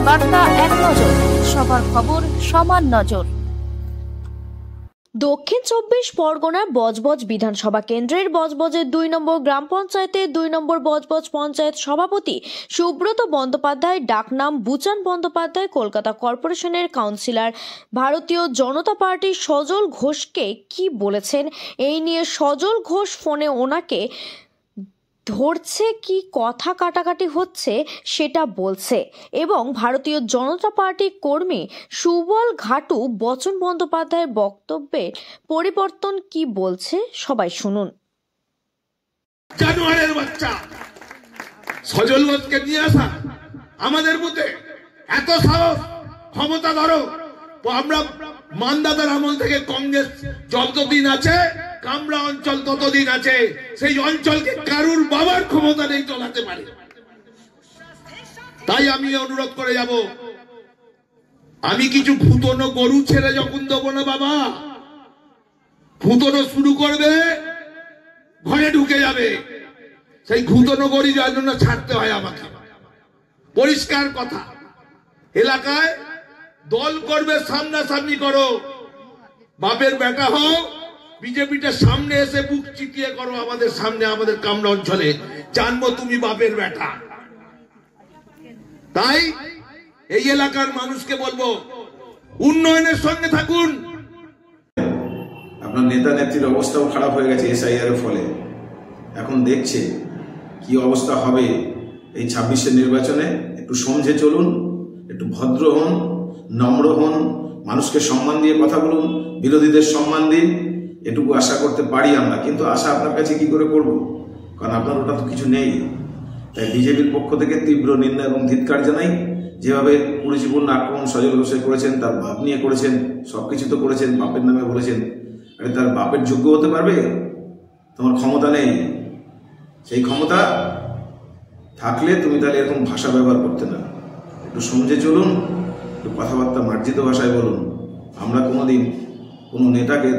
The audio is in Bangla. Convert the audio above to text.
বার্তা এক নজর, সবার খবর সমান নজর। দক্ষিণ ২৪ পরগনার বজবজ বিধানসভা কেন্দ্রের বজবজের ২ নম্বর গ্রাম পঞ্চায়েতের ২ নম্বর বজবজ পঞ্চায়েত সভাপতি সুব্রত বন্দ্যোপাধ্যায়, ডাকনাম বুচান বন্দ্যোপাধ্যায়, কলকাতা কর্পোরেশনের কাউন্সিলর ভারতীয় জনতা পার্টির সজল ঘোষকে কি বলেছেন, এই নিয়ে সজল ঘোষ ফোনে ওনাকে ধরছে, কি কথা কাটাকাটি হচ্ছে সেটা বলছে, এবং ভারতীয় জনতা পার্টির কর্মী সুবল ঘাটু বচন বন্দ্যোপাধ্যায়ের বক্তব্যে পরিবর্তন কি বলছে সবাই শুনুন। জানুয়ারের বাচ্চা সজল ঘোষকে নিয়ে আসা আমাদের বুথে এত সাহস, ক্ষমতা ধরো। আমরা মানদাতার আমল থেকে কংগ্রেস যতদিন আছে, কামরা অঞ্চল ততদিন আছে, সেই অঞ্চলকে কারুর বাবার ক্ষমতা নেই চলাতে পারে। তাই আমি অনুরোধ করে যাব, আমি কিছু ভূতনো গরু ছেড়ে যখন দেবো না বাবা, ভূতনো শুরু করবে, ঘরে ঢুকে যাবে, সেই ভূতনো গরু যার জন্য ছাড়তে হয় আমাকে। পরিষ্কার কথা, এলাকায় দল করবে, সামনাসামনি করো, বাপের বেটা হও, বিজেপিটা সামনে এসে বুক চিতিয়ে করো আমাদের সামনে, আমাদের কামরা অঞ্চলে জানবো তুমি বাপের বেটা। তাই এই এলাকার মানুষকে বলবো, উন্নয়নের সঙ্গে থাকুন। আপনার নেতা নেত্রীর অবস্থাও খারাপ হয়ে গেছে এসআইআর এর ফলে। এখন দেখছে কি অবস্থা হবে এই ২৬-এর নির্বাচনে। একটু সমঝে চলুন, একটু ভদ্র হন, নম্র হন, মানুষকে সম্মান দিয়ে কথা বলুন, বিরোধীদের সম্মান দিন, এটুকু আশা করতে পারি আমরা। কিন্তু আশা আপনার কাছে কি করে করব, কারণ আপনার ওটা তো কিছু নেই। তাই বিজেপির পক্ষ থেকে তীব্র নিন্দা এবং ধিক্কার জানাই। যেভাবে কুরুচিপূর্ণ আক্রমণ সজল ঘোষে করেছেন, তার বাপ নিয়ে করেছেন, সবকিছু তো করেছেন, বাপের নামে বলেছেন। আরে তার বাপের যোগ্য হতে পারবে? তোমার ক্ষমতা নেই। সেই ক্ষমতা থাকলে তুমি তাহলে এরকম ভাষা ব্যবহার করতে না। একটু সমঝে চলুন, একটু কথাবার্তা মার্জিত ভাষায় বলুন। আমরা কোনোদিন কোনো নেতাকে